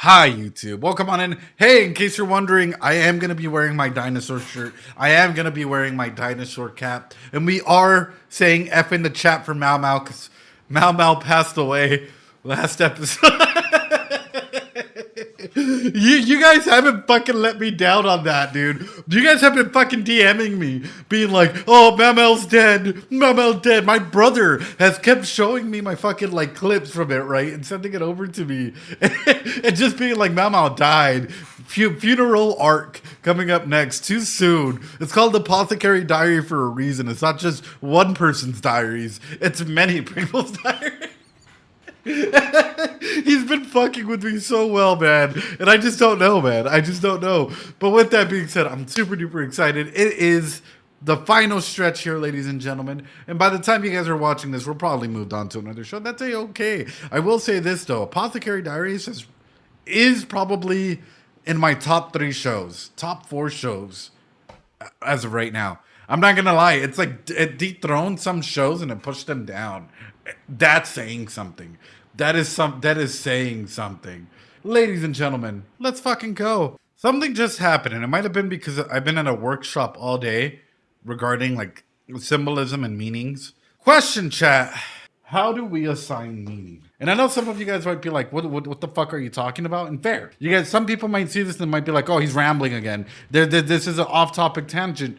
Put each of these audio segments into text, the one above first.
Hi, YouTube. Welcome on in. Hey, in case you're wondering, I am going to be wearing my dinosaur shirt. I am going to be wearing my dinosaur cap. And we are saying F in the chat for Mau Mau because Mau Mau passed away last episode. You guys haven't fucking let me down on that, dude. You guys have been fucking DMing me, being like, "Oh, Mamel's dead. Mamel's dead." My brother has kept showing me my fucking like clips from it, right, and sending it over to me, and just being like, "Mamel died." Funeral arc coming up next. Too soon. It's called Apothecary Diary for a reason. It's not just one person's diaries. It's many people's diaries. He's been fucking with me so well, man. And I just don't know, man. I just don't know. But with that being said, I'm super duper excited. It is the final stretch here, ladies and gentlemen. And by the time you guys are watching this, we're probably moved on to another show. That's okay. I will say this, though. Apothecary Diaries is probably in my top 3 shows. Top 4 shows as of right now. I'm not going to lie. It's like it dethroned some shows and it pushed them down. That's saying something. That is saying something. Ladies and gentlemen, let's fucking go. Something just happened, and it might have been because I've been at a workshop all day regarding like symbolism and meanings. Question, chat. How do we assign meaning? And I know some of you guys might be like, what the fuck are you talking about? And fair. You guys, some people might see this and might be like, oh, he's rambling again. This is an off-topic tangent.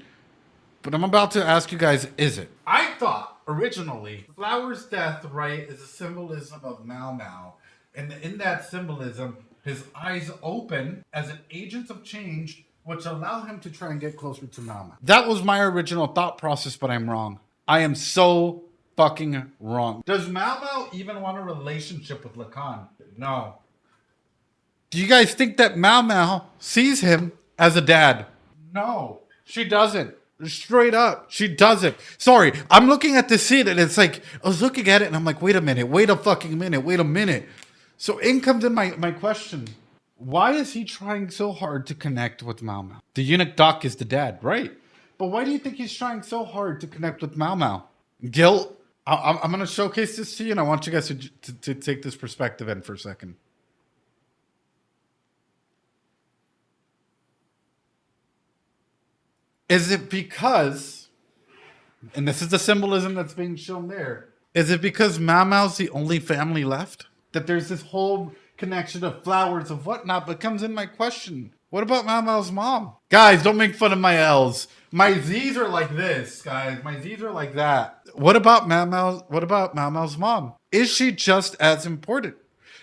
But I'm about to ask you guys, is it? I thought originally Flower's death, right, is a symbolism of Mau Mau. And in that symbolism, his eyes open as an agent of change, which allow him to try and get closer to Mau Mau. That was my original thought process, but I'm wrong. I am so fucking wrong. Does Mau Mau even want a relationship with Lacan? No. Do you guys think that Mau Mau sees him as a dad? No, she doesn't. Straight up, she doesn't. Sorry, I'm looking at this scene and it's like, I was looking at it and I'm like, wait a minute, wait a fucking minute, wait a minute. So in comes in my question. Why is he trying so hard to connect with Mau Mau? The eunuch Doc is the dad, right? But why do you think he's trying so hard to connect with Mau Mau? Guilt? I'm going to showcase this to you and I want you guys to take this perspective in for a second. Is it because, and this is the symbolism that's being shown there, is it because Mau Mau's the only family left? That there's this whole connection of flowers, of whatnot, but comes in my question. What about Mau Mau's mom? Guys, don't make fun of my L's. My Z's are like this, guys. My Z's are like that. What about Mau Mau's mom? Is she just as important?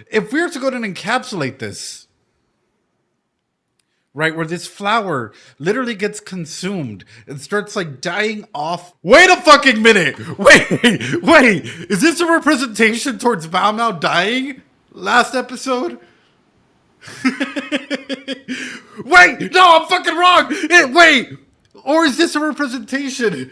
If we were to go and encapsulate this, right, where this flower literally gets consumed and starts like dying off. Wait a fucking minute. Wait. Is this a representation towards Mau Mau dying last episode? Wait, no, I'm fucking wrong. Wait. Or is this a representation?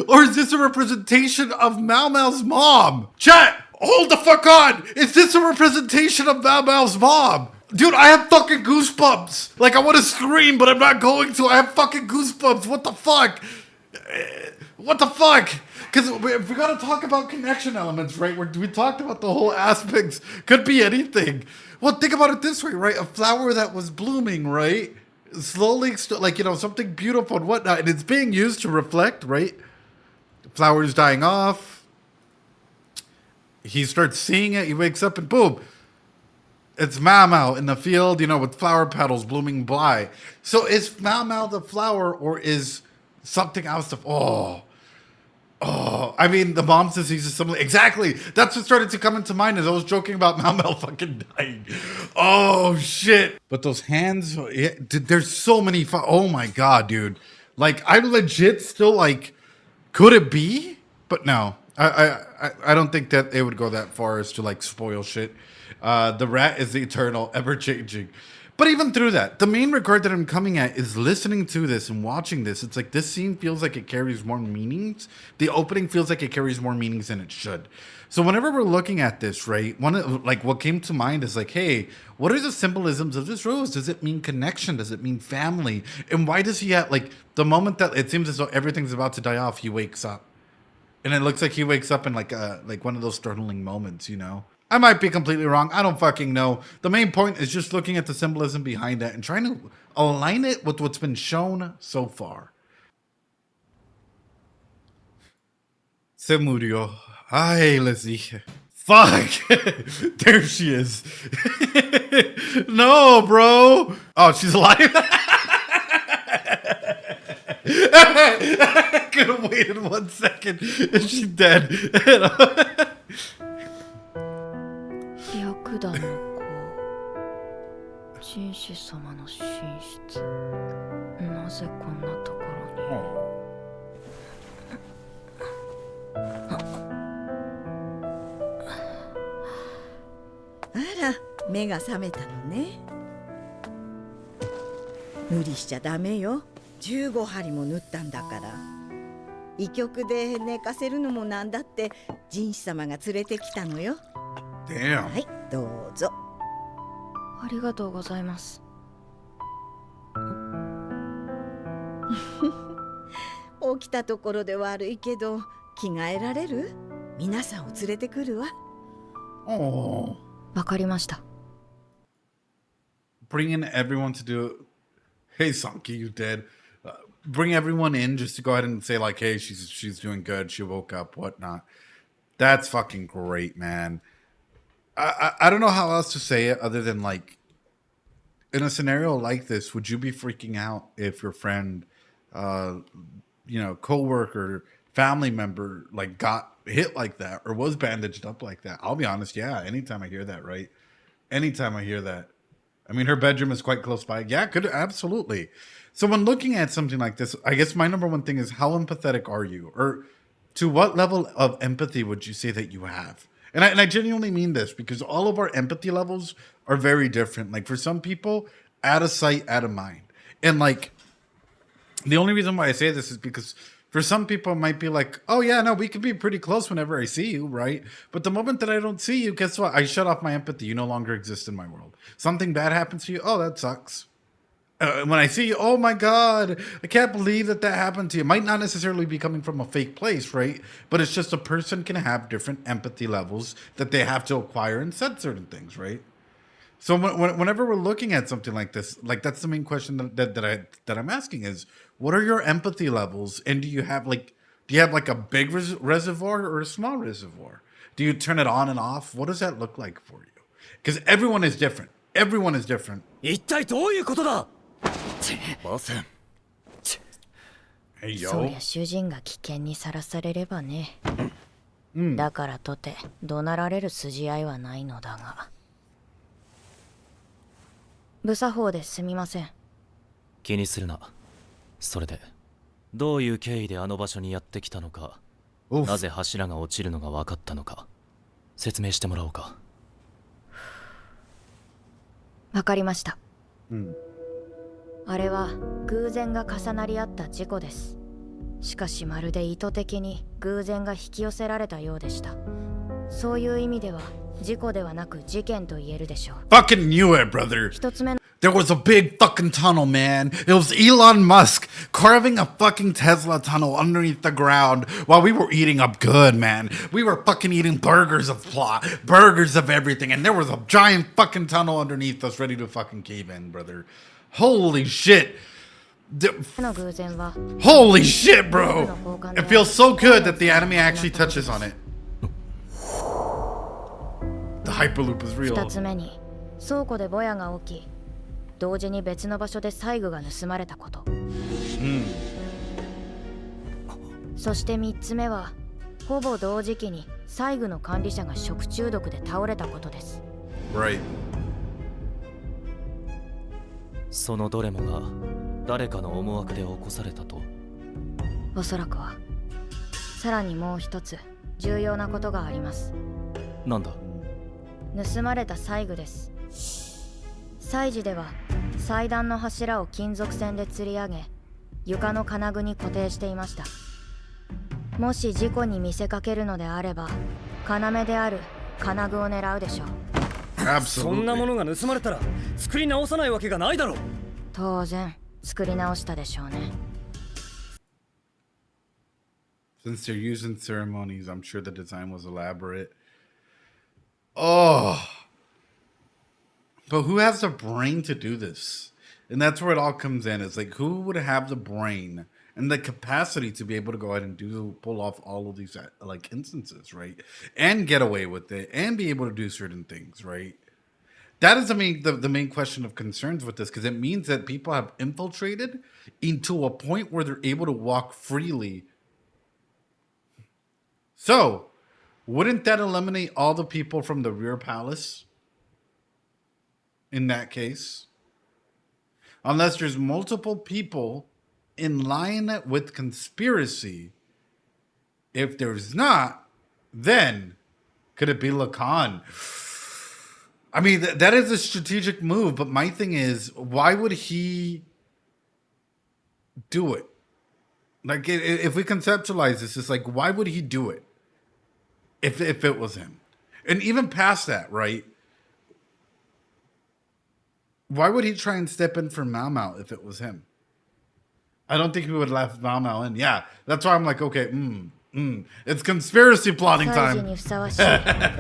Or is this a representation of Mau Mau's mom? Chat, hold the fuck on. Is this a representation of Mau Mau's mom? Dude, I have fucking goosebumps. Like, I want to scream, but I'm not going to. I have fucking goosebumps. What the fuck? What the fuck? Because if we got to talk about connection elements, right? We talked about the whole aspects. Could be anything. Well, think about it this way, right? A flower that was blooming, right? Slowly, like, you know, something beautiful and whatnot. And it's being used to reflect, right? The flower's dying off. He starts seeing it. He wakes up and boom. It's Mau Mau in the field, you know, with flower petals blooming by. So is Mau Mau the flower or is something else I mean, the mom's disease is something. Exactly. That's what started to come into mind as I was joking about Mau Mau fucking dying. Oh, shit. But those hands, there's so many. Oh, my God, dude. Like, I legit still, like, could it be? But no. I don't think that they would go that far as to, like, spoil shit. The rat is the eternal, ever-changing. But even through that, the main regard that I'm coming at is listening to this and watching this. It's like this scene feels like it carries more meanings. The opening feels like it carries more meanings than it should. So whenever we're looking at this, right, what came to mind is like, hey, what are the symbolisms of this rose? Does it mean connection? Does it mean family? And why does he have, like, the moment that it seems as though everything's about to die off, he wakes up. And it looks like he wakes up in like one of those startling moments, you know? I might be completely wrong. I don't fucking know. The main point is just looking at the symbolism behind it and trying to align it with what's been shown so far. Se murió. Ay, Lizzie. Fuck! There she is. No, bro. Oh, she's alive. I could have waited 1 second. She's dead. 白檀の子、紳士様の寝室。なぜこんなところに。あら、目が覚めたのね。無理しちゃダメよ。15針も縫ったんだから。医局で寝かせるのもなんだって紳士様が連れてきたのよ。Damn. はい、どうぞ。ありがとうございます。起きたところで悪いけど着替えられる？皆さんを連れてくるわ。Oh. わかりました。Bring in everyone to do. Hey, Sanki, you dead. Bring everyone in just to go ahead and say like, hey, she's doing good. She woke up, whatnot. That's fucking great, man. I don't know how else to say it other than like, in a scenario like this, would you be freaking out if your friend, coworker, family member, like got hit like that or was bandaged up like that? I'll be honest, yeah. Anytime I hear that, right? Anytime I hear that. I mean, her bedroom is quite close by. Yeah, could absolutely. So when looking at something like this, I guess my number one thing is how empathetic are you? Or to what level of empathy would you say that you have? And I genuinely mean this because all of our empathy levels are very different. Like for some people, out of sight, out of mind. And like, the only reason why I say this is because for some people it might be like, oh yeah, no, we can be pretty close whenever I see you, right? But the moment that I don't see you, guess what? I shut off my empathy. You no longer exist in my world. Something bad happens to you. Oh, that sucks. When I see you, oh my God, I can't believe that happened to you. It might not necessarily be coming from a fake place, right? But it's just a person can have different empathy levels that they have to acquire and set certain things, right? So whenever we're looking at something like this, like that's the main question that I'm asking is, what are your empathy levels? And do you have like a big reservoir or a small reservoir? Do you turn it on and off? What does that look like for you? Because everyone is different. Everyone is different. 一体どういうことだ。ません。Hey, そり yo. ゃ主人が危険にさらされればね。だからとて怒鳴られる筋合いはないのだが。無作法ですみません。気にするな。それでどういう経緯であの場所にやってきたのか、なぜ柱が落ちるのが分かったのか、説明してもらおうか。わかりました。Mm. あれは偶然が重なり合った事故です。しかしまるで意図的に偶然が引き寄せられたようでした。そういう意味では事故ではなく事件と言えるでしょう。Fucking knew it, brother. 一つ目の There was a big fucking tunnel, man. It was Elon Musk carving a fucking Tesla tunnel underneath the ground while we were eating up good, man. We were fucking eating burgers of plot, burgers of everything, and there was a giant fucking tunnel underneath us ready to fucking cave in, brother. Holy shit. の偶然は Holy shit, bro. It feels so good that the anime actually touches on it. The hyperloop is 二 real. つ目に倉庫でボヤが起き、同時に別の場所で細具が盗まれたこと。そして3つ目はほぼ同時期に細具の管理者が食中毒で倒れたことです。Right. そのどれもが誰かの思惑で起こされたと。おそらくは。さらにもう一つ重要なことがあります。なんだ。盗まれた細具です。祭事では祭壇の柱を金属線で吊り上げ、床の金具に固定していました。もし事故に見せかけるのであれば、要である金具を狙うでしょう。そんなものが盗まれたら作り直さないわけがないだろう。当然作り直したでしょうね。Since they're using ceremonies, I'm sure the design was elaborate. Oh. But who has the brain to do this? And that's where it all comes in. It's like, who would have the brain and the capacity to be able to go ahead and pull off all of these like instances, right? And get away with it and be able to do certain things, right? That is the main question of concerns with this, because it means that people have infiltrated into a point where they're able to walk freely. So, wouldn't that eliminate all the people from the rear palace? In that case, unless there's multiple people in line with conspiracy. If there's not, then could it be Lacan? I mean, that is a strategic move, but my thing is, why would he do it? Like, if we conceptualize this, it's like, why would he do it if it was him? And even past that, right? Why would he try and step in for Mau Mau if it was him? I don't think he would let Mau Mau in. Yeah, that's why I'm like, okay, it's conspiracy plotting 祭事 time. にふさわしい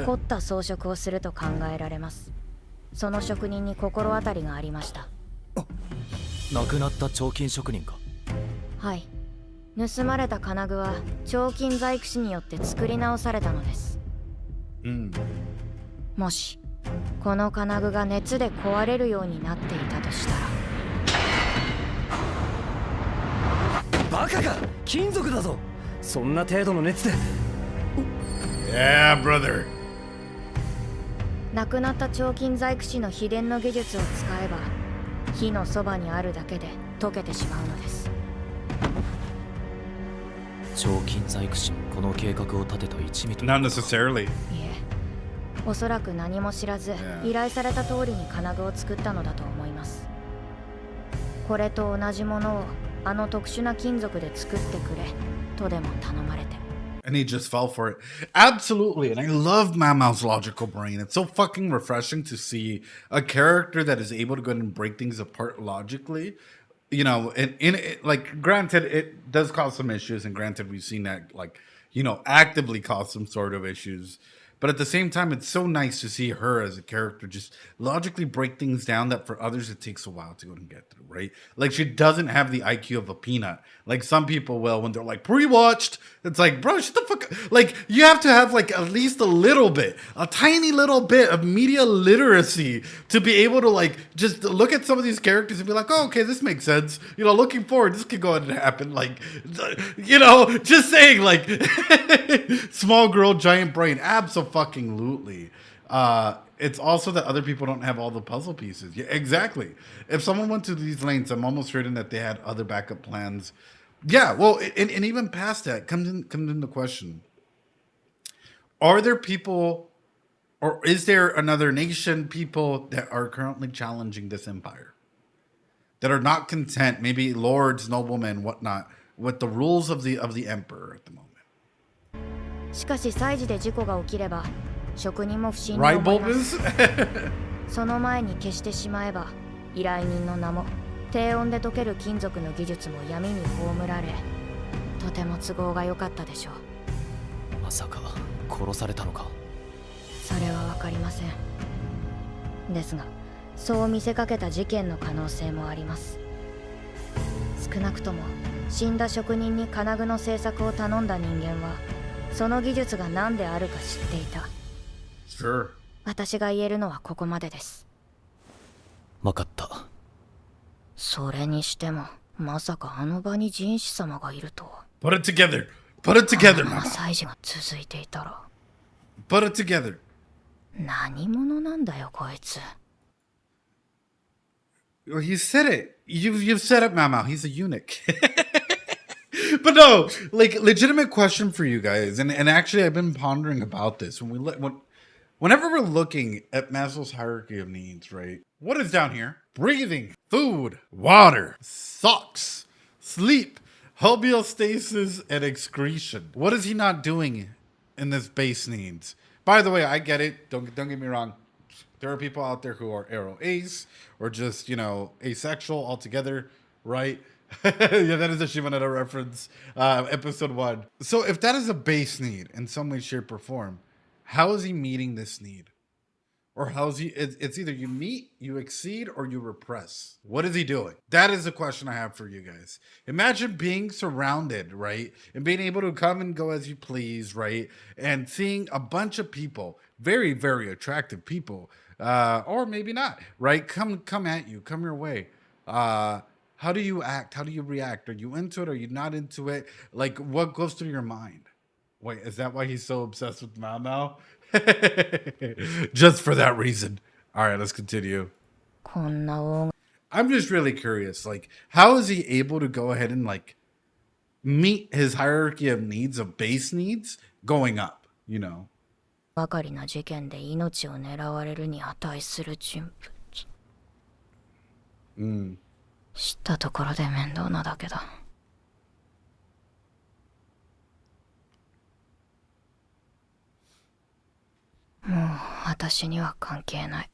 凝った装飾をすると考えられます。その職人に心当たりがありました。亡くなった彫金職人か。はい。盗まれた金具は彫金細工師によって作り直されたのです。もしこの金具が熱で壊れるようになっていたとしたら。バカか、金属だぞ。そんな程度の熱で。Yeah, brother. 亡くなった彫金細工師の秘伝の技術を使えば火のそばにあるだけで溶けてしまうのです。彫金細工師もこの計画を立てた一味と。Not necessarily. いえ、おそらく何も知らず依頼された通りに金具を作ったのだと思います。これと同じものをあの特殊な金属で作ってくれとでも頼まれて。And he just fell for it. Absolutely. And I love Mau Mau's logical brain. It's so fucking refreshing to see a character that is able to go and break things apart logically. You know, like, granted, it does cause some issues. And granted, we've seen that, like, you know, actively cause some sort of issues. But at the same time, it's so nice to see her as a character just logically break things down that for others it takes a while to go and get through, right? Like, she doesn't have the IQ of a peanut. Like some people will when they're like, pre-watched. It's like, bro, shut the fuck up. Like, you have to have like at least a little bit, a tiny little bit of media literacy to be able to like just look at some of these characters and be like, oh, okay, this makes sense. You know, looking forward, this could go ahead and happen. Like, you know, just saying, like, small girl, giant brain. Absolutely. It's also that other people don't have all the puzzle pieces. Yeah, exactly. If someone went to these lanes, I'm almost certain that they had other backup plans. Yeah, well, and even past that comes in the question: are there people, or is there another nation, people that are currently challenging this empire, that are not content, maybe lords, noblemen, whatnot, with the rules of the emperor at the moment? しかし祭事で事故が起きれば職人も不審に思います。その前に消してしまえば依頼人の名も低温で溶ける金属の技術も闇に葬られ、とても都合が良かったでしょう。まさか殺されたのか。それは分かりません。ですがそう見せかけた事件の可能性もあります。少なくとも死んだ職人に金具の製作を頼んだ人間はその技術が何であるか知っていた。Sure. 私が言えるのはここまでです。わかった。それにしてもまさかあの場に人士様がいるとは。Put it together. Put it together, man. 祭事が続いていたら。Put it together. 何者なんだよこいつ。Well, you said it. You've said it, Mau Mau. He's a eunuch. But no, like, legitimate question for you guys, and actually I've been pondering about this whenever we're looking at Maslow's hierarchy of needs, right? What is down here? Breathing, food, water, socks, sleep, homeostasis, and excretion. What is he not doing in this base needs? By the way, I get it. Don't get me wrong. There are people out there who are aro-ace or just, you know, asexual altogether, right? Yeah, that is a Shimonetta reference, episode 1. So if that is a base need in some way, shape, or form, how is he meeting this need? Or how's he? It's either you meet, you exceed, or you repress. What is he doing? That is the question I have for you guys. Imagine being surrounded, right? And being able to come and go as you please, right? And seeing a bunch of people, very, very attractive people, or maybe not, right? Come at you, come your way. How do you act? How do you react? Are you into it? Are you not into it? Like, what goes through your mind? Wait, is that why he's so obsessed with Mao Mao? Just for that reason. All right, let's continue. こんな大 I'm just really curious. Like, how is he able to go ahead and like meet his hierarchy of needs, of base needs, going up? You know. 掛かりな事件で命を狙われるに値する人物。知ったところで面倒なだけだ。もう私には関係ない。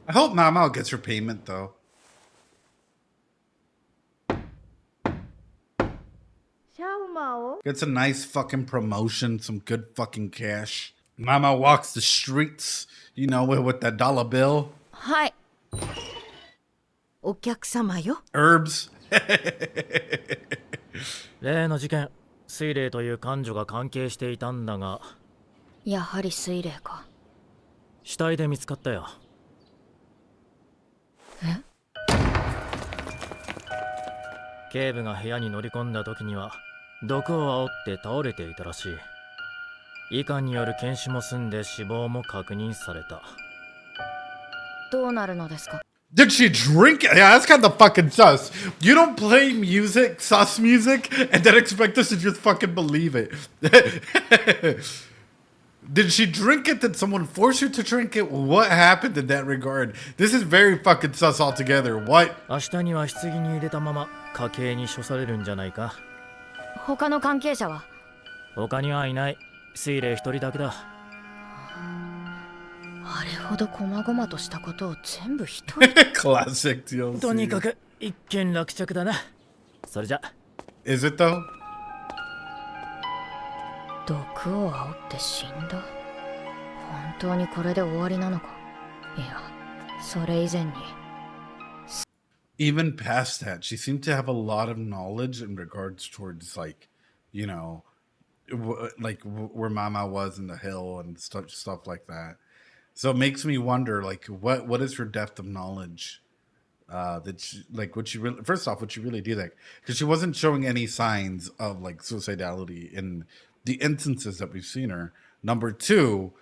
I hope Mao Mao gets her payment though. Gets a nice fucking promotion, some good fucking cash. Mao Mao walks the streets, you know, with that dollar bill. はい。お客様よ。 Herbs. 例の事件、水霊という幹女が関係していたんだが、やはり水霊か。死体で見つかったよ。え？警部が部屋に乗り込んだ時には毒を煽って倒れていたらしい。医官による検視も済んで死亡も確認された。どうなるのですか？ Did she drink it? Yeah, that's kind of fucking sus. You don't play music, sus music, and then expect us to just fucking believe it. Did she drink it? Did someone force her to drink it? What happened in that regard? This is very fucking sus altogether. What? 明日には棺に入れたまま家計に処されるんじゃないか。他の関係者は？他にはいない。水霊一人だけだ。あれほど細々としたことを全部一人。Classic DLC. とにかく一件落着だな。それじゃ。Is it though? 毒を煽って死んだ？本当にこれで終わりなのか？いや、それ以前に。Even past that, she seemed to have a lot of knowledge in regards towards, like, you know, where Mama was in the hill and stuff like that. So it makes me wonder, like, what is her depth of knowledge? That she, like, would she really? First off, would she really do that? Because she wasn't showing any signs of like suicidality in the instances that we've seen her. Number two,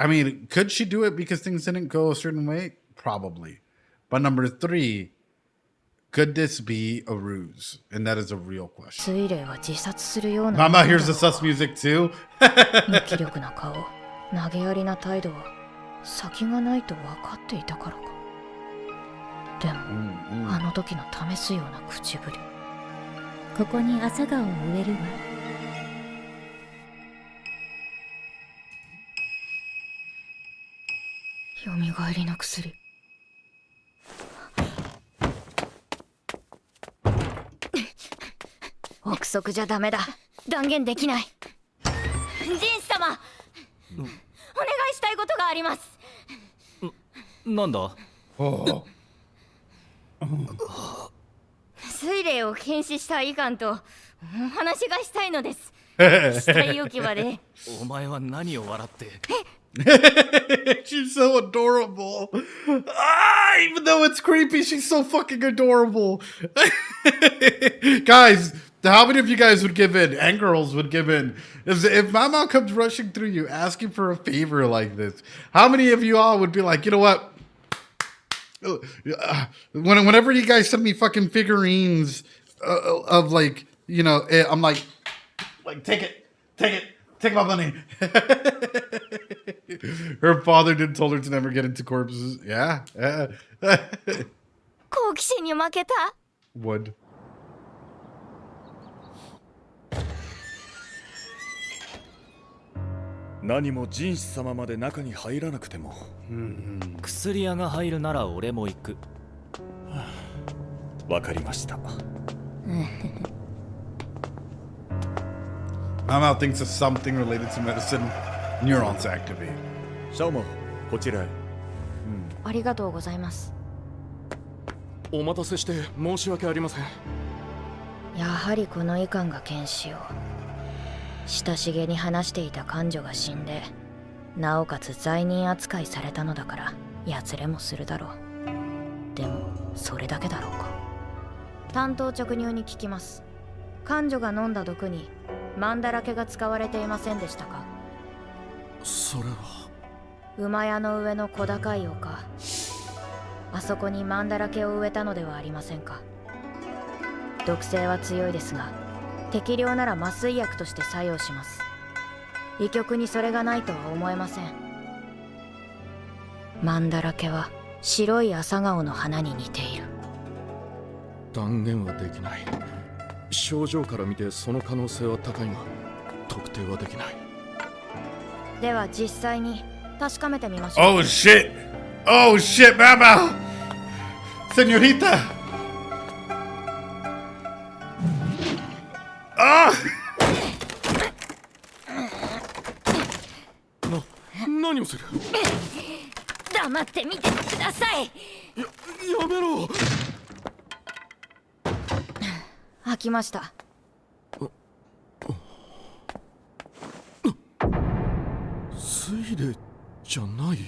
I mean, could she do it because things didn't go a certain way? Probably. But number three, could this be a ruse? And that is a real question. 水霊は自殺するような。 Mama hears the sus music too. 無気力な顔、投げやりな態度は先がないと分かっていたからか。でも、あの時の試すような口ぶり。ここに朝顔を植えるわ。よみがえりの薬。憶測じゃダメだ。断言できない。ジンス様、お願いしたいことがあります。なんだ？水霊を検視した医官とお話がしたいのです。死体置き場で。お前は何を笑って？She's so adorable. Even though it's creepy, she's so fucking adorable. Guys, how many of you guys would give in? And girls would give in. If Mama comes rushing through you asking for a favor like this, how many of you all would be like, you know what? Whenever you guys send me fucking figurines of like, you know, I'm like take my money. Her father did told her to never get into corpses. Yeah. 好奇心に負けた。 Would. 何も人士様まで中に入らなくても。薬屋が入るなら俺も行く。わかりました。Mama thinks of something related to medicine. Neurons activate. シャオモこちらへ。ありがとうございます。お待たせして申し訳ありません。やはりこの医官が剣士を。親しげに話していた患女が死んで、なおかつ罪人扱いされたのだからやつれもするだろう。でもそれだけだろうか。単刀直入に聞きます。患女が飲んだ毒にマンダラケが使われていませんでしたか？それは馬屋の上の小高い丘、あそこにマンダラケを植えたのではありませんか？毒性は強いですが、適量なら麻酔薬として作用します。医局にそれがないとは思えません。マンダラケは白い朝顔の花に似ている。断言はできない。症状から見てその可能性は高いが特定はできない。では実際に確かめてみましょう。Oh shit! Oh shit, Mama! Señorita! Ah! 何をする？黙ってみてください。やめろ。飽きました。水霊じゃない。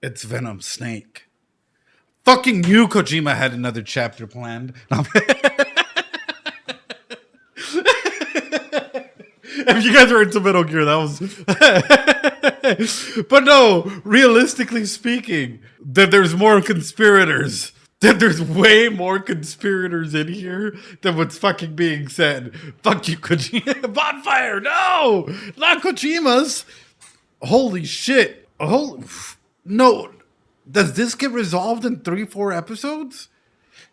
It's Venom Snake. Fucking you, Kojima had another chapter planned. If you guys are into Metal Gear, that was... But no, realistically speaking, that there's more conspirators. That there's way more conspirators in here than what's fucking being said. Fuck you, Kojima. Bonfire, no! Not Kojima's. Holy shit. No. Does this get resolved in 3-4 episodes?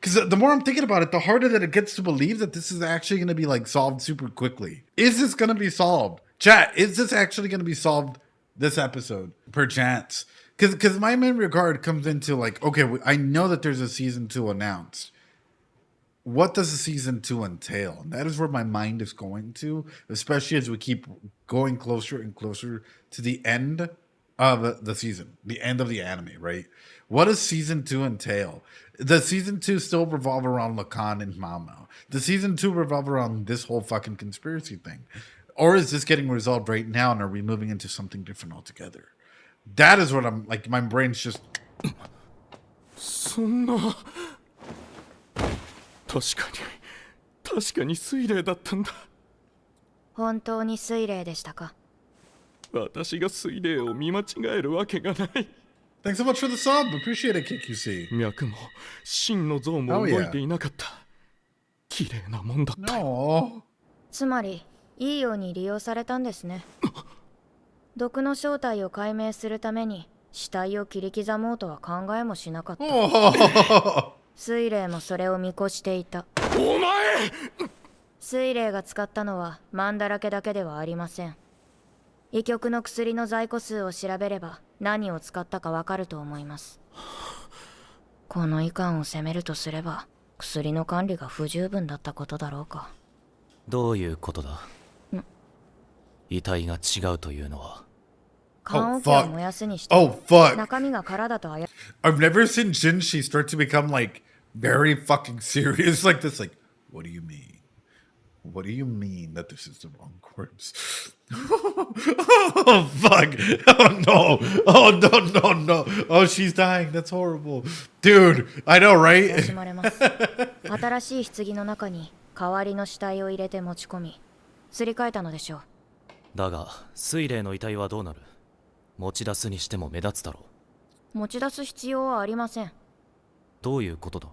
Because the more I'm thinking about it, the harder that it gets to believe that this is actually going to be like solved super quickly. Is this going to be solved? Chat, is this actually going to be solved this episode? Perchance. Because my main regard comes into like, okay, I know that there's a season 2 announced. What does a season 2 entail? And that is where my mind is going to, especially as we keep going closer and closer to the end of the season, the end of the anime, right? What does season 2 entail? Does season 2 still revolve around Lacan and Mamo? Does season 2 revolve around this whole fucking conspiracy thing? Or is this getting resolved right now and are we moving into something different altogether? That is what I'm like, my brain's just... そんな。確かに水霊だったんだ。本当に水霊でしたか？私が水霊を見間違えるわけがない。Thanks so much for the sub. Appreciate it, KQC. 脈も心の像も動いていなかった。綺麗なもんだった。No. つまりいいように利用されたんですね。毒の正体を解明するために死体を切り刻もうとは考えもしなかった。水霊もそれを見越していた。お前！水霊が使ったのはマンダラケだけではありません。医局の薬の在庫数を調べれば何を使ったかわかると思います。この医官を責めるとすれば薬の管理が不十分だったことだろうか。どういうことだ？遺体が違うというのは。棺桶を燃やすにして、中身が空だとあや。I've never seen Jinshi start to become like very fucking serious like this. Like, what do you mean? What do you mean that this is the wrong corpse? Oh fuck! Oh no! Oh no! Oh, she's dying. That's horrible, dude. I know, right? 惜しまれます。新しい棺の中に代わりの死体を入れて持ち込み、すり替えたのでしょう。だが水霊の遺体はどうなる？持ち出すにしても目立つだろう。持ち出す必要はありません。どういうことだ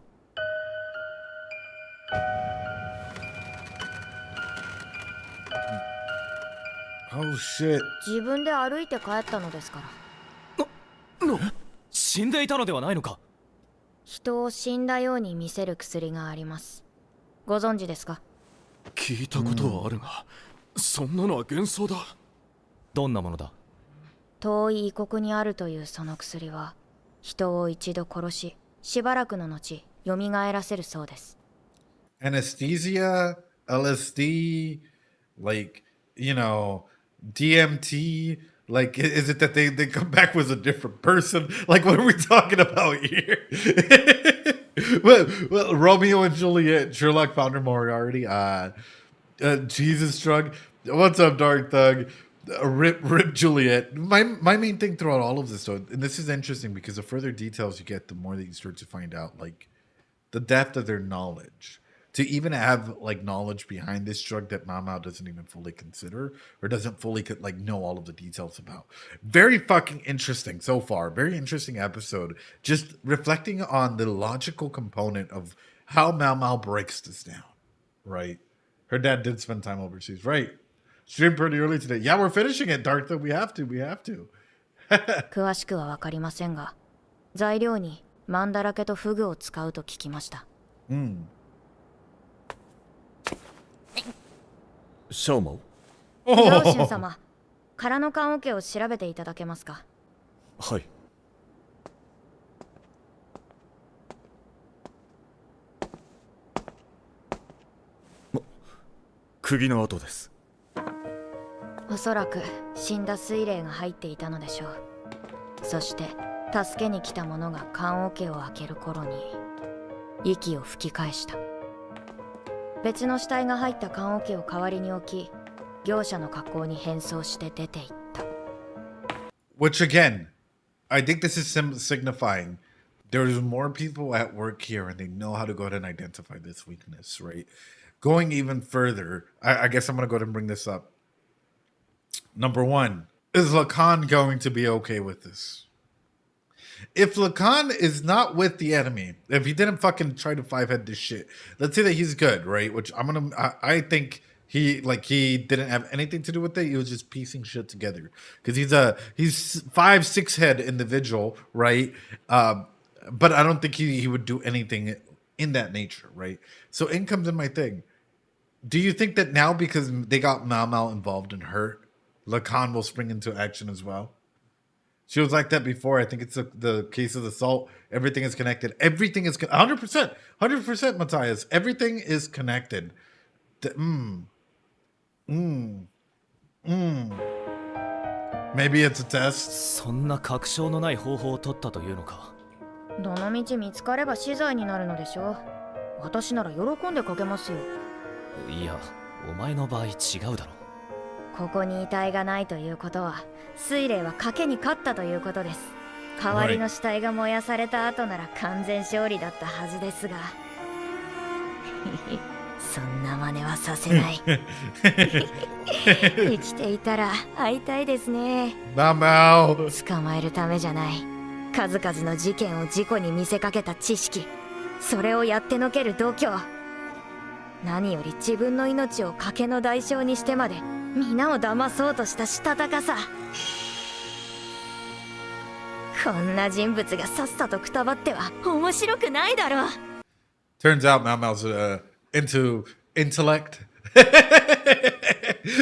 ？Oh shit. 自分で歩いて帰ったのですから。死んでいたのではないのか？人を死んだように見せる薬があります。ご存知ですか？聞いたことはあるが、そんなのは幻想だ。どんなものだ？遠い異国にあるというその薬は人を一度殺ししばらくの後蘇らせるそうです。Anesthesia, LSD, like, you know, DMT? Like, is it that they come back with a different person? Like, what are we talking about here? well, Romeo and Juliet, Sherlock Founder Moriarty, Jesus Drug. What's up, Dark Thug? Rip Juliet. My main thing throughout all of this, though, and this is interesting because the further details you get, the more that you start to find out, like, the depth of their knowledge. To even have like knowledge behind this drug that Mao Mao doesn't even fully consider or doesn't fully like know all of the details about. Very fucking interesting so far. Very interesting episode. Just reflecting on the logical component of how Mao Mao breaks this down. Right. Her dad did spend time overseas. Right. Streamed pretty early today. Yeah, we're finishing it, Dark. Though we have to. 詳しくは分かりませんが、材料にマンだらけとフグを使うと聞きました。シャオマオ。ザオシュン様、空の棺桶を調べていただけますか。はい。釘の跡です。おそらく死んだ水霊が入っていたのでしょう。そして助けに来た者が棺桶を開ける頃に息を吹き返した。別の死体が入った棺桶を代わりに置き、業者の格好に変装して出て行った。Which again, I think this is signifying there's more people at work here and they know how to go ahead and identify this weakness, right? Going even further, I guess I'm going to go ahead and bring this up. Number one, is Lacan going to be okay with this? If Lacan is not with the enemy, if he didn't fucking try to five-head this shit, let's say that he's good, right? Which I think he didn't have anything to do with it. He was just piecing shit together because he's 5-6 head individual, right? But I don't think he would do anything in that nature, right? So in comes in my thing. Do you think that now because they got Mao Mao involved in Hurt, Lacan will spring into action as well? She was like that before. I think it's the case of assault. Everything is connected. Everything is 100%, Matthias. Everything is connected. Maybe it's a test. そんな確証のない方法を取ったというのか。どの道見つかれば死罪になるのでしょう。私なら喜んでかけますよ。いや、お前の場合違うだろ。ここに遺体がないということは、水霊は賭けに勝ったということです。代わりの死体が燃やされた後なら完全勝利だったはずですが。そんな真似はさせない。生きていたら会いたいですね。捕まえるためじゃない。数々の事件を事故に見せかけた知識、それをやってのける度胸。何より自分の命を賭けの代償にしてまで皆を騙そうとしたしたたかさ。こんな人物がさっさとくたばっては面白くないだろう。Turns out Mao Mao's into intellect.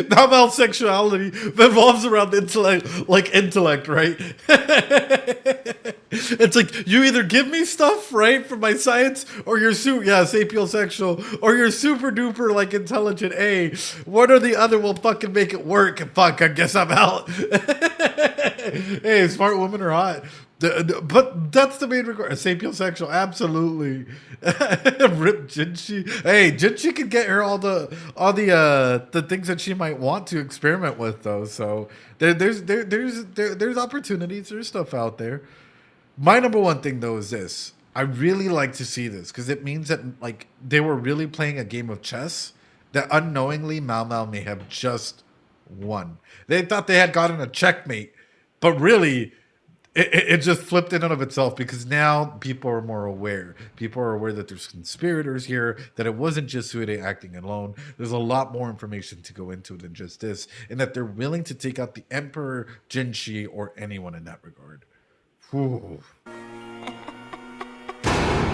Mao Mao's sexuality revolves around intellect, right? It's like you either give me stuff, right, for my science, or you're sapiosexual, or you're super duper like intelligent. Hey, one or the other will fucking make it work. Fuck, I guess I'm out. Hey, smart woman or hot. But that's the main requirement. Sapiosexual, absolutely. Rip Jinshi. Hey, Jinshi can get her all the things that she might want to experiment with, though. So there's opportunities. There's stuff out there. My number one thing though is this. I really like to see this because it means that like they were really playing a game of chess that unknowingly Mao Mao may have just won. They thought they had gotten a checkmate, but really. It just flipped in and of itself because now people are more aware. People are aware that there's conspirators here, that it wasn't just Suide acting alone. There's a lot more information to go into than just this, and that they're willing to take out the Emperor, Jinshi, or anyone in that regard. Whew.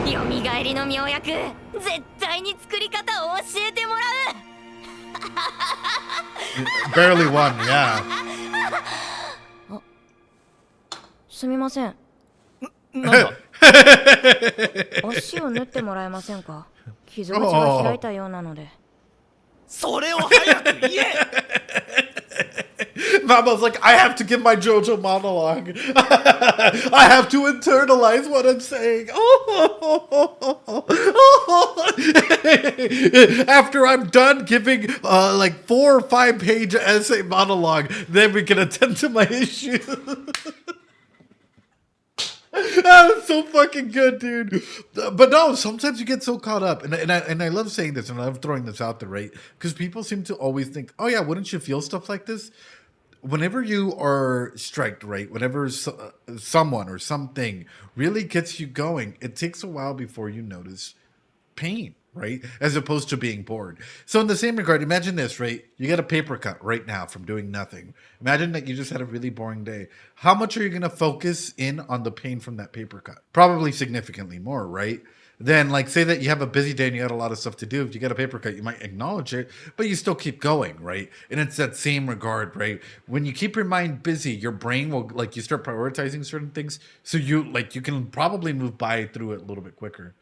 よみがえりの妙薬、絶対に作り方を教えてもらう。Barely won, yeah. すみません。なんだ足を縫ってもらえませんか？傷口が開いたようなので。それを早く言え Mama's like, I have to give my JoJo monologue. I have to internalize what I'm saying. After I'm done giving like 4 or 5 page essay monologue, then we can attend to my issue. That's so fucking good, dude. But no, sometimes you get so caught up, and I love saying this, and I love throwing this out there, right? Because people seem to always think, oh yeah, wouldn't you feel stuff like this? Whenever you are striked, right? Whenever someone or something really gets you going, it takes a while before you notice pain, right? As opposed to being bored. So in the same regard, imagine this, right? You get a paper cut right now from doing nothing. Imagine that you just had a really boring day. How much are you going to focus in on the pain from that paper cut? Probably significantly more, right? Then, like, say that you have a busy day and you got a lot of stuff to do. If you get a paper cut, you might acknowledge it, but you still keep going, right? And it's that same regard, right? When you keep your mind busy, your brain will, like, you start prioritizing certain things. So you can probably move by through it a little bit quicker.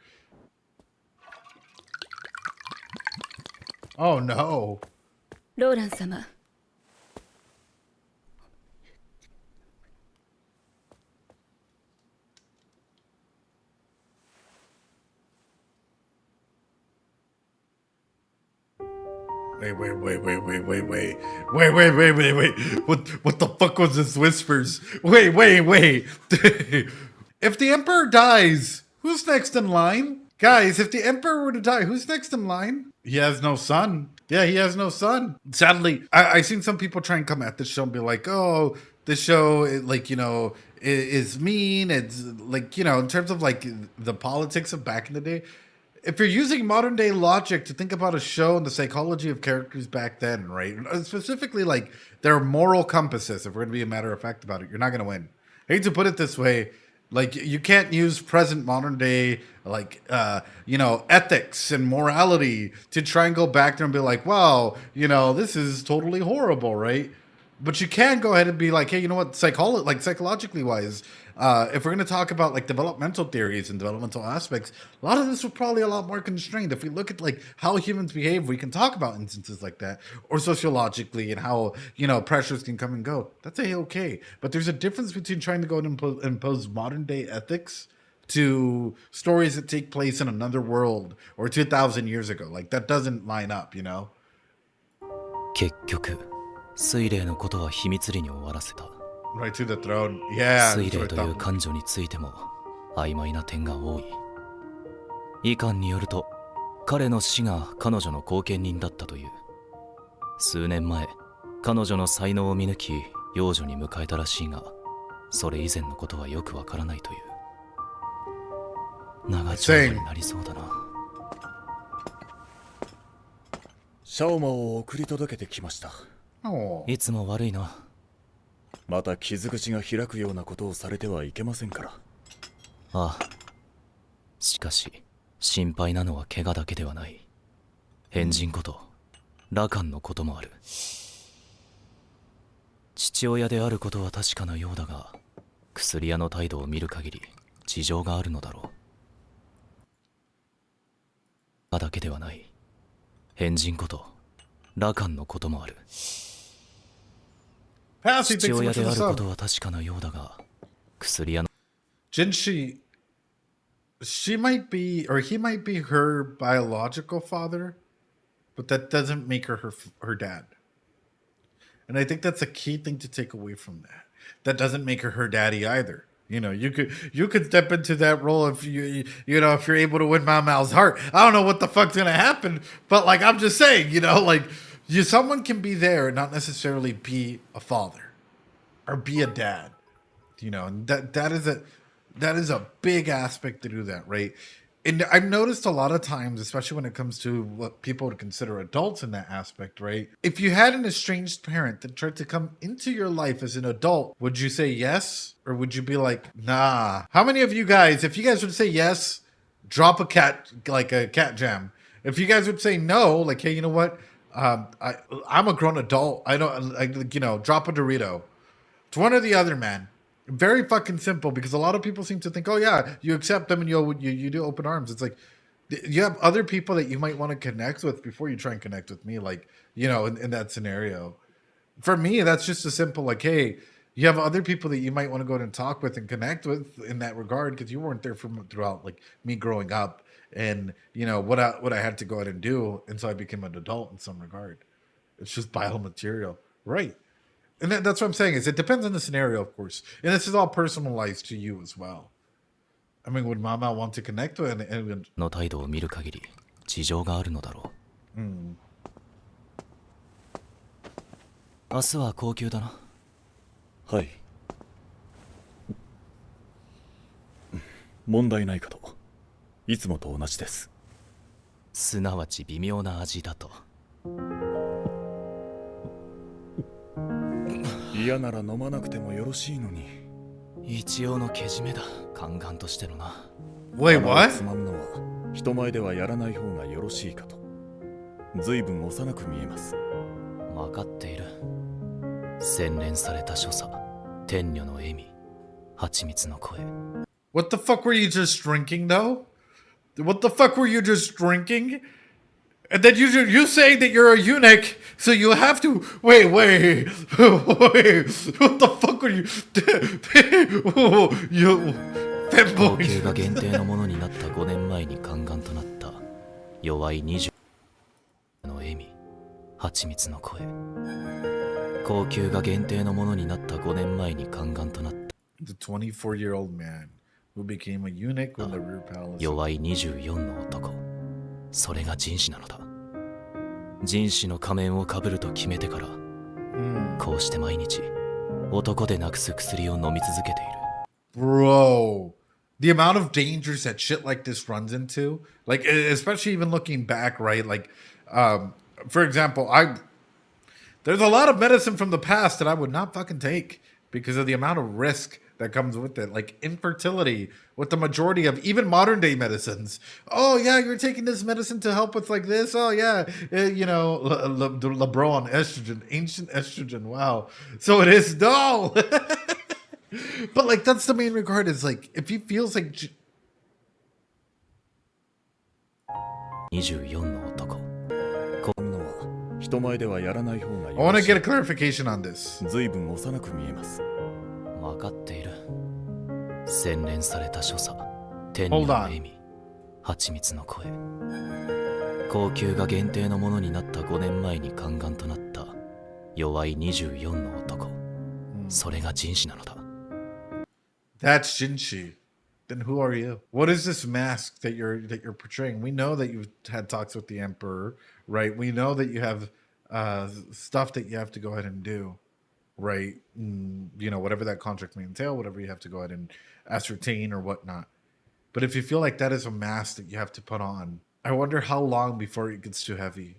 Oh no. ローラン様 Wait. What the fuck was this whispers? Wait. If the Emperor dies, who's next in line? Guys, if the Emperor were to die, who's next in line? He has no son. Yeah, he has no son. Sadly, I've seen some people try and come at this show and be like, oh, this show, is mean. It's like, in terms of like the politics of back in the day. If you're using modern day logic to think about a show and the psychology of characters back then, right? Specifically, like their moral compasses, if we're going to be a matter of fact about it, you're not going to win. I hate to put it this way. Like, you can't use present modern day, ethics and morality to try and go back there and be like, wow, this is totally horrible, right? But you can go ahead and be like, hey, you know what, psychologically wise, if we're going to talk about like developmental theories and developmental aspects, a lot of this was probably a lot more constrained. If we look at like how humans behave, we can talk about instances like that, or sociologically and how, pressures can come and go. That's okay. But there's a difference between trying to go and impose modern day ethics to stories that take place in another world or 2,000 years ago. Like, that doesn't line up, 結局水霊のことは秘密裏に終わらせた。 Right to the throne. Yeah. 水霊という感情についても曖昧な点が多い。医官によると彼の死が彼女の後見人だったという。数年前彼女の才能を見抜き養女に迎えたらしいが、それ以前のことはよくわからないという。長丁場になりそうだな。シャオマを送り届けてきました。いつも悪いな。また傷口が開くようなことをされてはいけませんから。ああ。しかし心配なのは怪我だけではない。変人こと羅漢のこともある。父親であることは確かなようだが、薬屋の態度を見る限り事情があるのだろう。だけではない。変人こと羅漢のこともある。父親であることは確かなようだが、薬屋の Jinshi, she might be, or he might be her biological father, but that doesn't make her dad. And I think that's a key thing to take away from that. That doesn't make her daddy either. You could step into that role if if you're able to win Mal's heart. I don't know what the fuck's gonna happen, but like, I'm just saying, someone can be there and not necessarily be a father or be a dad. And that is a big aspect to do that, right? And I've noticed a lot of times, especially when it comes to what people would consider adults in that aspect, right? If you had an estranged parent that tried to come into your life as an adult, would you say yes? Or would you be like, nah? How many of you guys, if you guys would say yes, drop a cat jam. If you guys would say no, like, hey, you know what? I'm a grown adult. Drop a Dorito. It's one or the other, man. Very fucking simple, because a lot of people seem to think, oh yeah, you accept them and you do open arms. It's like, You have other people that you might want to connect with before you try and connect with me, like, you know, in that scenario. For me, that's just a simple, like, hey, you have other people that you might want to go and talk with and connect with in that regard, because you weren't there throughout, like, me growing up and, you know, what I had to go ahead and do until I became an adult in some regard. It's just biomaterial. Right. And that's what I'm saying, is it depends on the scenario, of course. And this is all personalized to you as well. I mean, would Mama want to connect with and の態度を見る限り事情があるのだろう。明日は高級だな。はい。問題ないかと。いつもと同じです。すなわち微妙な味だと。嫌なら飲まなくてもよろしいのに。一応のけじめだ、宦官としてのな。Wait, what? つまむのは人前ではやらない方がよろしいかと。随分幼く見えます。分かっている。洗練された所作、天女の笑み、蜂蜜の声。What the fuck were you just drinking, though? What the fuck were you just drinking? And then you saying that you're a eunuch, so you have to wait. What the fuck were you? You 高級が限定のものになった5年前に宦官となった弱い20の笑み、蜂蜜の声。高級が限定のものになった5年前に宦官となった The 24-year-old man who became a eunuch in the rear palace. 弱い24の男。それが人種なのだ。人種の仮面をかぶると決めてから、こうして毎日男でなくす薬を飲み続けている。Bro, the amount of dangers that shit like this runs into, like, especially even looking back, right? Like, for example, there's a lot of medicine from the past that I would not fucking take because of the amount of risk that comes with it, like infertility with the majority of even modern day medicines. Oh yeah, you're taking this medicine to help with like this. Oh yeah, you know, LeBron estrogen, ancient estrogen. Wow. So it is no. But like that's the main regard, is like if he feels like 24の男。人前ではやらない方がよろしい。I want to get a clarification on this. 随分幼く見えます。分かっている。洗練された所作、天女の笑み、蜂蜜の声。高級が限定のものになった5年前に宦官となった弱い24の男。それが人種なのだ。That's Jinshi. Then who are you? What is this mask that you're portraying? We know that you've had talks with the Emperor, right? We know that you have stuff that you have to go ahead and do, right? You know, whatever that contract may entail, whatever you have to go ahead and ascertain or whatnot. But if you feel like that is a mask that you have to put on, I wonder how long before it gets too heavy.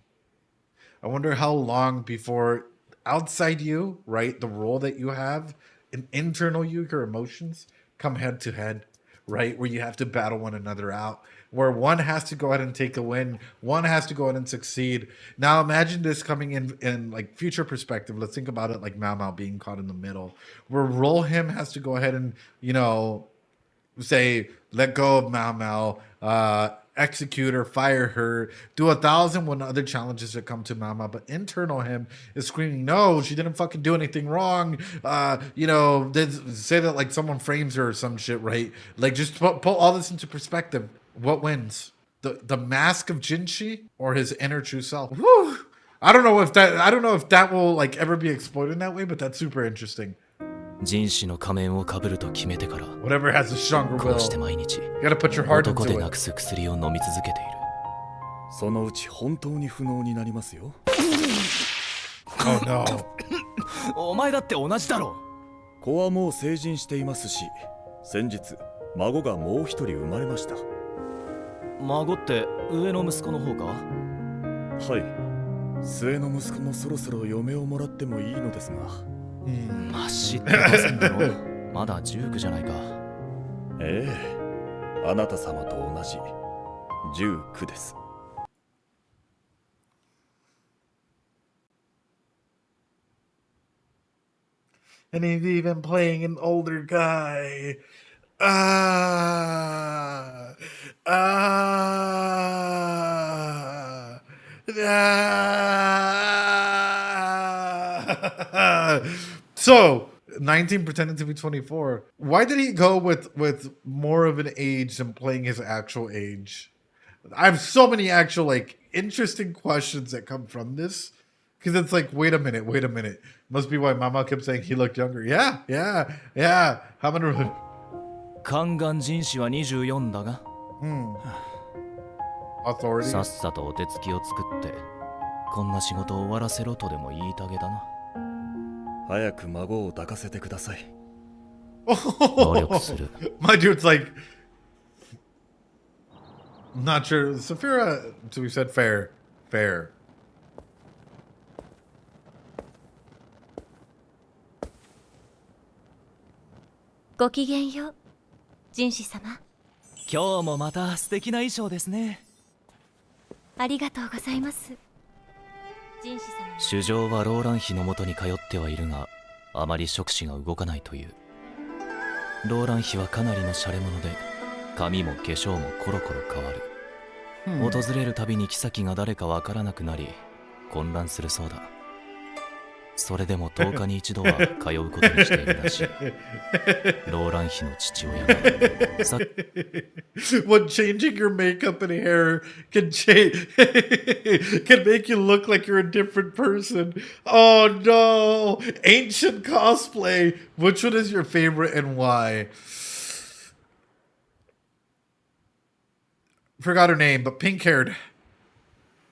I wonder how long before outside you, right, the role that you have, and internal you, your emotions come head to head, right, where you have to battle one another out, where one has to go ahead and take a win, one has to go ahead and succeed. Now imagine this coming in like future perspective. Let's think about it like Mao Mao being caught in the middle, where Rohim has to go ahead and, you know, say, let go of Mao Mao, execute her, fire her, do 1,001 other challenges that come to Mama, but internal him is screaming, no, she didn't fucking do anything wrong. You know, say that like someone frames her or some shit, right? Like just put all this into perspective. What wins? The mask of Jinshi or his inner true self? Woo! I don't know if that will like ever be explored in that way, but that's super interesting. 人種の仮面をかぶると決めてから、 Whatever has a stronger こ will. うして毎日 You gotta put your heart 男で into な it. くす薬を飲み続けている。そのうち本当に不能になりますよ。Oh no. お前だって同じだろ。子はもう成人していますし、先日孫がもう一人生まれました。孫って上の息子の方か？はい。末の息子もそろそろ嫁をもらってもいいのですが。まあ知ってませんだろ。まだ19じゃないか。ええ、あなた様と同じ19です。And he's even playing an older guy. Ah. Ah. Ah. So 19 pretending to be 24. Why did he go with more of an age than playing his actual age? I have so many actual like interesting questions that come from this. Because it's like, wait a minute. Must be why Mama kept saying he looked younger. Yeah. How many? 宦官人士は24だが Authority. さっさとお手つきを作ってこんな仕事を終わらせろとでも言いたげだな。早く孫を抱かせてください。努力する。 My dude's like, not sure. Saphira, so we said fair. ごきげんよう、人士様。今日もまた素敵な衣装ですね。ありがとうございます。人士様。主情はローラン妃のもとに通ってはいるが、あまり触手が動かないという。ローラン妃はかなりの洒落者で、髪も化粧もコロコロ変わる。訪れるたびに妃が誰かわからなくなり、混乱するそうだ。それでも10日に一度は通うことにしているらしい。ローラン妃の父親が。What changing your makeup and hair can change can make you look like you're a different person. Oh no! Ancient cosplay. Which one is your favorite and why? Forgot her name, but pink-haired.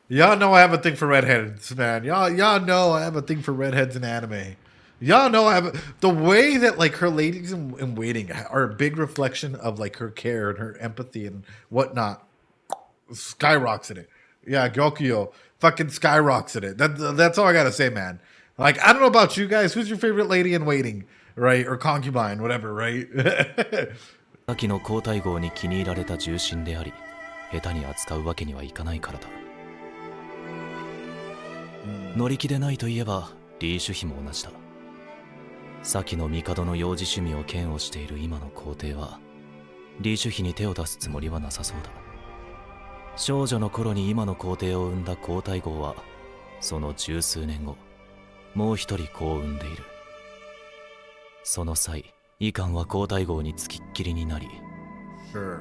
Y'all know I have a thing for redheads, man. Y'all know I have a thing for redheads in anime. Y'all know I have the way that like her ladies in waiting are a big reflection of like her care and her empathy and whatnot. Skyrockets in it. Yeah, Gyokuyo fucking skyrockets in it. That's all I gotta say, man. Like I don't know about you guys. Who's your favorite lady in waiting, right? Or concubine, whatever, right? 先の皇太后に気に入られた重臣であり、下手に扱うわけにはいかないからだ。乗り気でないといえばリーシュ妃も同じだ。先の帝の幼児趣味を嫌悪している今の皇帝はリーシュ妃に手を出すつもりはなさそうだ。少女の頃に今の皇帝を産んだ皇太后はその十数年後もう一人子を産んでいる。その際イカンは皇太后につきっきりになり、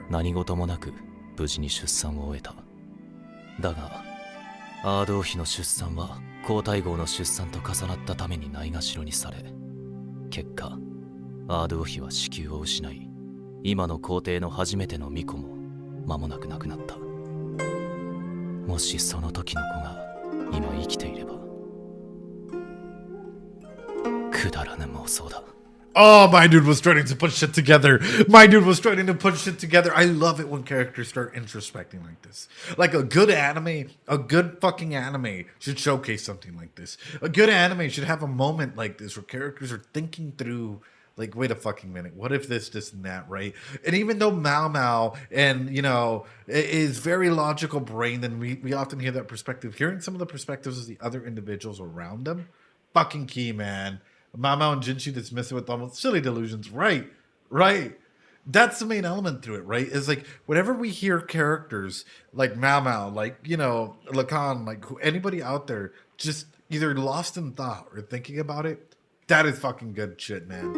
何事もなく無事に出産を終えた。だがアードー妃の出産は皇太后の出産と重なったためにないがしろにされ、結果アードー妃は子宮を失い、今の皇帝の初めての巫女も間もなく亡くなった。もしその時の子が今生きていれば。くだらぬ妄想だ。Oh, my dude was starting to put shit together. I love it when characters start introspecting like this. Like a good anime, a good fucking anime should showcase something like this. A good anime should have a moment like this where characters are thinking through, like, wait a fucking minute, what if this, and that, right? And even though Mao Mao and, you know, is very logical brain, and we often hear that perspective, hearing some of the perspectives of the other individuals around them, fucking key, man. Mama and Jinshi dismiss it with almost silly delusions. Right. That's the main element through it, right? Is like whenever we hear characters like Mao, like, you know, Lacan, like anybody out there just either lost in thought or thinking about it, that is fucking good shit, man.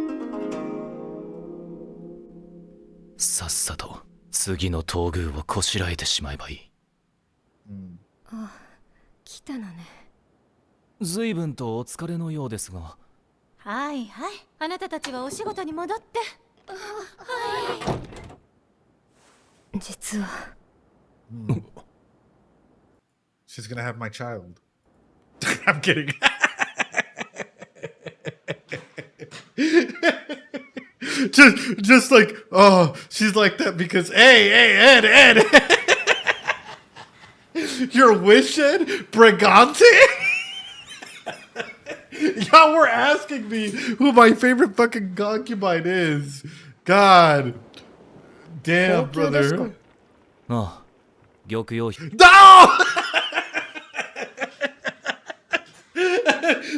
さっさと次の東宮をこしらえてしまえばいい。あ、来たのね。随分とお疲れのようですが。はいはい、あなたたちはお仕事に戻って。はい。実は。She's gonna have my child. I'm kidding. just like, oh, she's like that because, hey, Ed. Your wish, Ed? Brigante? Y'all were asking me who my favorite fucking concubine is. God. Damn, brother. ああ、玉葉妃。No!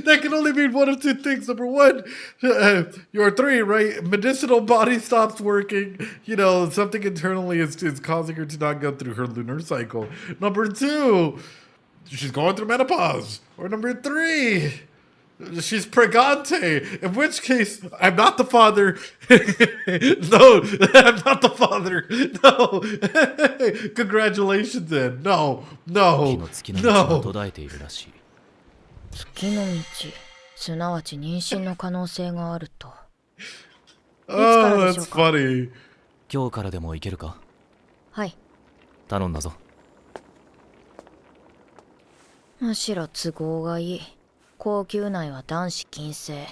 That can only mean one of two things. Number one, you're 3, right? Medicinal body stops working. You know, something internally is causing her to not go through her lunar cycle. Number 2, she's going through menopause. Or number 3, she's pregante. In which case, I'm not the father. No, I'm not the father. No. Congratulations, then. No, 火 no, の月の道が no. 途絶えているらしい。月の道、すなわち妊娠の可能性があると。 Oh, that's いつからでしょうか？ funny. 今日からでも行けるか？はい。頼んだぞ。むしろ都合がいい。高級内は男子禁制。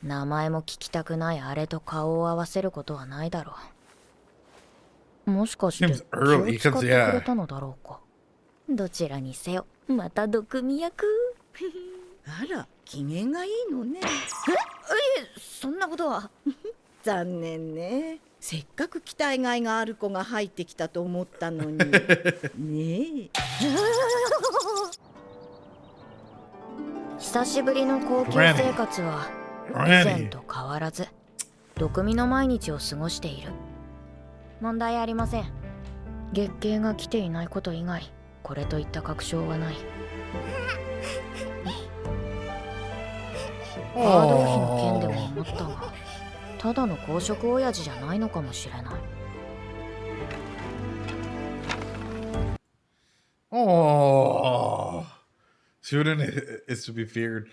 名前も聞きたくないあれと顔を合わせることはないだろう。もしかして Seems 気 early, を使ってく 'cause, れたのだろうか。どちらにせよ、また毒味役。あら、機嫌がいいのね。そんなことは。残念ね。せっかく期待外がある子が入ってきたと思ったのに。ねえ。久しぶりの高級生活は以前と変わらず毒味の毎日を過ごしている。問題ありません。月経が来ていないこと以外これといった確証はない。アードル妃の件でも思ったが、ただの公職親父じゃないのかもしれない。Oh, shooting is to be feared,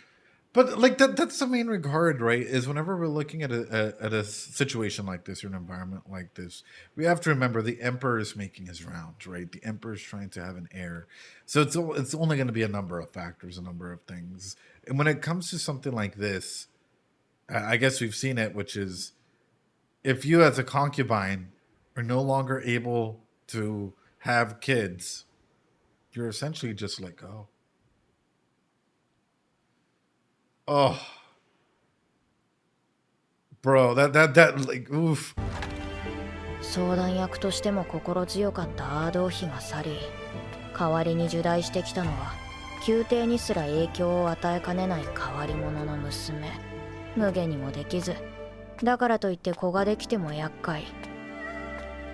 but like that's the main regard, right? Is whenever we're looking at a situation like this or an environment like this, we have to remember the emperor is making his rounds, right? The emperor is trying to have an heir, so it's only going to be a number of factors, a number of things. And when it comes to something like this, I guess we've seen it, which is if you as a concubine are no longer able to have kids, you're essentially just let go. Oh, bro, that like, oof. 相談役としても心強かったアードー妃が去り、代わりに入内してきたのは宮廷にすら影響を与えかねない変わり者の娘。無下にもできず、だからといって子ができても厄介。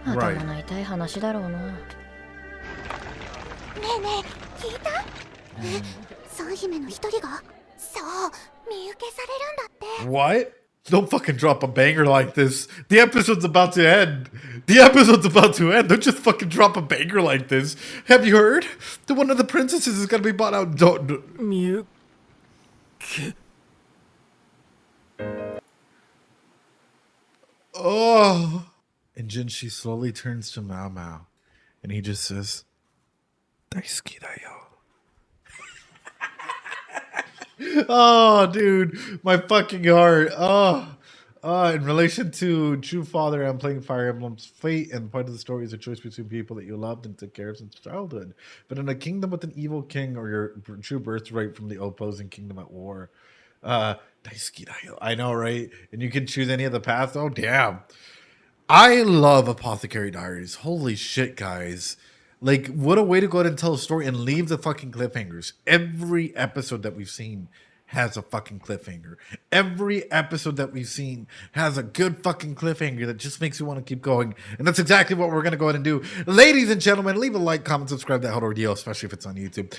頭の痛い話だろうな。ねえねえ、聞いた？三姫の一人がそう身請けされるんだって。 What? Don't fucking drop a banger like this. The episode's about to end. The episode's about to end. Don't just fucking drop a banger like this. Have you heard? That one of the princesses is gonna be bought out. Miu... Oh. And Jinshi slowly turns to Mao Mao. And he just says, Daisuki da yo. Oh, dude, my fucking heart. In relation to True Father, I'm playing Fire Emblem's Fate, and part of the story is a choice between people that you loved and took care of since childhood. But in a kingdom with an evil king, or your true birthright from the opposing kingdom at war. I know, right? And you can choose any of the paths. Oh, damn. I love Apothecary Diaries. Holy shit, guys. Like, what a way to go ahead and tell a story and leave the fucking cliffhangers. Every episode that we've seen has a fucking cliffhanger. Every episode that we've seen has a good fucking cliffhanger that just makes you want to keep going. And that's exactly what we're going to go ahead and do. Ladies and gentlemen, leave a like, comment, subscribe, that whole ordeal, especially if it's on YouTube.